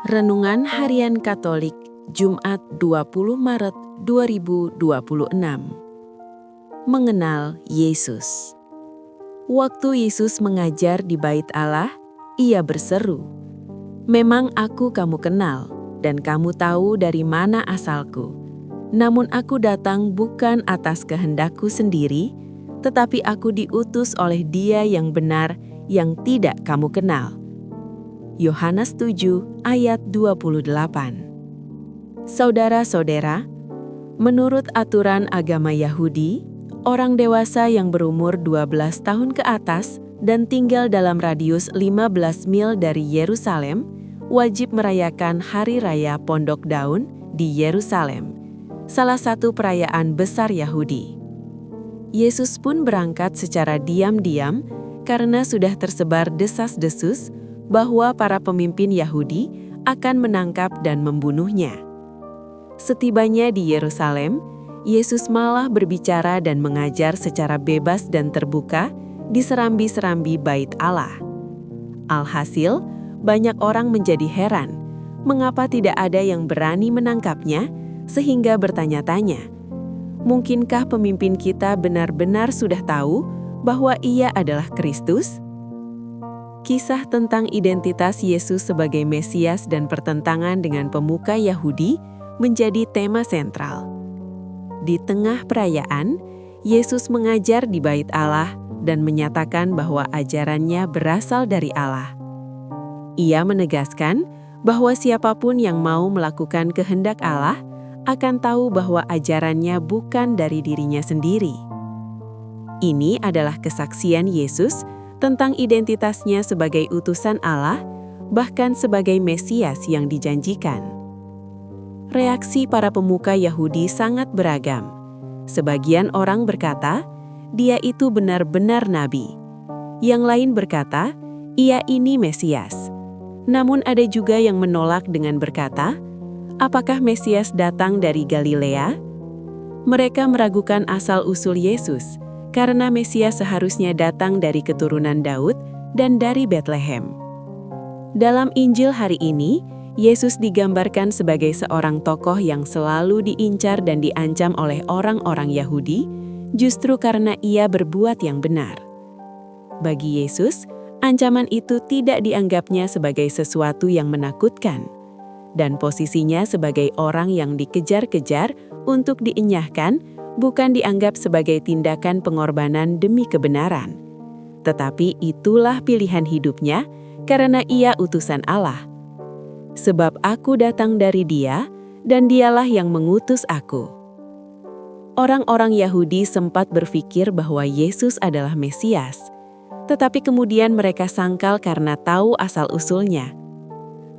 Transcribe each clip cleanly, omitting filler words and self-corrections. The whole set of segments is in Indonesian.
Renungan Harian Katolik, Jumat 20 Maret 2026. Mengenal Yesus. Waktu Yesus mengajar di Bait Allah, Ia berseru, "Memang aku kamu kenal, dan kamu tahu dari mana asalku. Namun aku datang bukan atas kehendakku sendiri, tetapi aku diutus oleh Dia yang benar yang tidak kamu kenal." Yohanes 7 ayat 28. Saudara-saudara, menurut aturan agama Yahudi, orang dewasa yang berumur 12 tahun ke atas dan tinggal dalam radius 15 mil dari Yerusalem wajib merayakan Hari Raya Pondok Daun di Yerusalem, salah satu perayaan besar Yahudi. Yesus pun berangkat secara diam-diam karena sudah tersebar desas-desus bahwa para pemimpin Yahudi akan menangkap dan membunuhnya. Setibanya di Yerusalem, Yesus malah berbicara dan mengajar secara bebas dan terbuka di serambi-serambi Bait Allah. Alhasil, banyak orang menjadi heran, mengapa tidak ada yang berani menangkapnya, sehingga bertanya-tanya, mungkinkah pemimpin kita benar-benar sudah tahu bahwa Ia adalah Kristus? Kisah tentang identitas Yesus sebagai Mesias dan pertentangan dengan pemuka Yahudi menjadi tema sentral. Di tengah perayaan, Yesus mengajar di Bait Allah dan menyatakan bahwa ajarannya berasal dari Allah. Ia menegaskan bahwa siapapun yang mau melakukan kehendak Allah akan tahu bahwa ajarannya bukan dari dirinya sendiri. Ini adalah kesaksian Yesus tentang identitasnya sebagai utusan Allah, bahkan sebagai Mesias yang dijanjikan. Reaksi para pemuka Yahudi sangat beragam. Sebagian orang berkata, "Dia itu benar-benar nabi." Yang lain berkata, "Ia ini Mesias." Namun ada juga yang menolak dengan berkata, "Apakah Mesias datang dari Galilea?" Mereka meragukan asal-usul Yesus, karena Mesias seharusnya datang dari keturunan Daud dan dari Betlehem. Dalam Injil hari ini, Yesus digambarkan sebagai seorang tokoh yang selalu diincar dan diancam oleh orang-orang Yahudi, justru karena Ia berbuat yang benar. Bagi Yesus, ancaman itu tidak dianggapnya sebagai sesuatu yang menakutkan, dan posisinya sebagai orang yang dikejar-kejar untuk dienyahkan bukan dianggap sebagai tindakan pengorbanan demi kebenaran. Tetapi itulah pilihan hidupnya karena Ia utusan Allah. Sebab aku datang dari Dia, dan Dialah yang mengutus aku. Orang-orang Yahudi sempat berpikir bahwa Yesus adalah Mesias, tetapi kemudian mereka sangkal karena tahu asal-usulnya.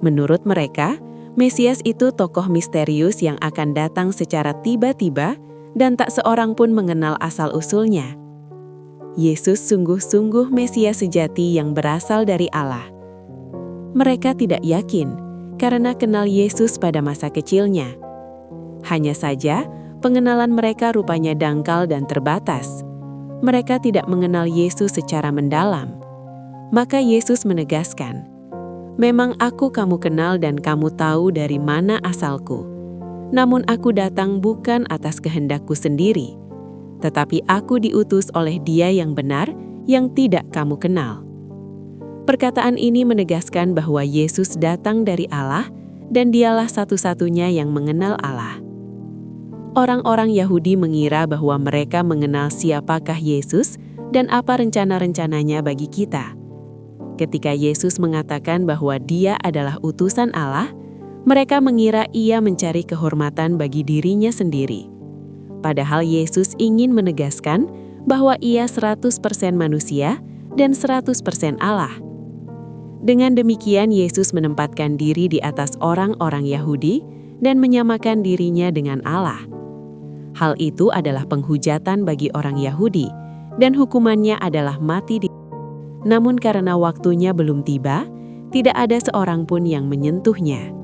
Menurut mereka, Mesias itu tokoh misterius yang akan datang secara tiba-tiba dan tak seorang pun mengenal asal-usulnya. Yesus sungguh-sungguh Mesias sejati yang berasal dari Allah. Mereka tidak yakin karena kenal Yesus pada masa kecilnya. Hanya saja, pengenalan mereka rupanya dangkal dan terbatas. Mereka tidak mengenal Yesus secara mendalam. Maka Yesus menegaskan, "Memang aku kamu kenal dan kamu tahu dari mana asalku. Namun aku datang bukan atas kehendakku sendiri, tetapi aku diutus oleh Dia yang benar, yang tidak kamu kenal." Perkataan ini menegaskan bahwa Yesus datang dari Allah dan Dialah satu-satunya yang mengenal Allah. Orang-orang Yahudi mengira bahwa mereka mengenal siapakah Yesus dan apa rencana-rencananya bagi kita. Ketika Yesus mengatakan bahwa Dia adalah utusan Allah, mereka mengira Ia mencari kehormatan bagi dirinya sendiri. Padahal Yesus ingin menegaskan bahwa Ia 100% manusia dan 100% Allah. Dengan demikian Yesus menempatkan diri di atas orang-orang Yahudi dan menyamakan dirinya dengan Allah. Hal itu adalah penghujatan bagi orang Yahudi dan hukumannya adalah mati. Namun karena waktunya belum tiba, tidak ada seorang pun yang menyentuhnya.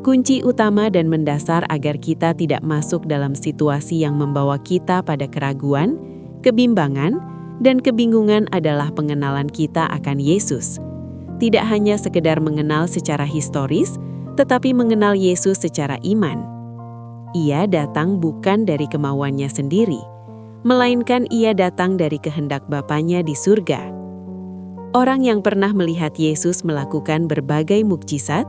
Kunci utama dan mendasar agar kita tidak masuk dalam situasi yang membawa kita pada keraguan, kebimbangan, dan kebingungan adalah pengenalan kita akan Yesus. tidak hanya sekedar mengenal secara historis, tetapi mengenal Yesus secara iman. Ia datang bukan dari kemauannya sendiri, melainkan ia datang dari kehendak Bapanya di surga. Orang yang pernah melihat Yesus melakukan berbagai mukjizat,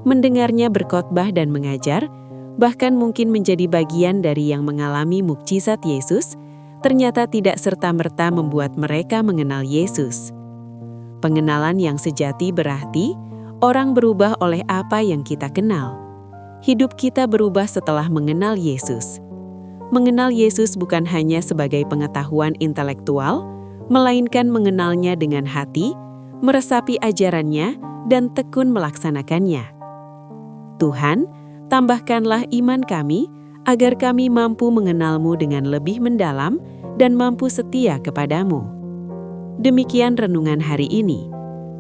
mendengarnya berkhotbah dan mengajar, bahkan mungkin menjadi bagian dari yang mengalami mukjizat Yesus, ternyata tidak serta-merta membuat mereka mengenal Yesus. Pengenalan yang sejati berarti orang berubah oleh apa yang kita kenal. Hidup kita berubah setelah mengenal Yesus. Mengenal Yesus bukan hanya sebagai pengetahuan intelektual, melainkan mengenalnya dengan hati, meresapi ajarannya, dan tekun melaksanakannya. Tuhan, tambahkanlah iman kami, agar kami mampu mengenal-Mu dengan lebih mendalam dan mampu setia kepadamu. Demikian renungan hari ini.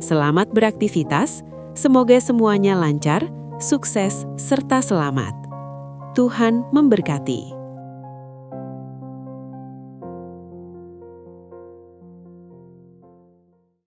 Selamat beraktivitas, semoga semuanya lancar, sukses, serta selamat. Tuhan memberkati.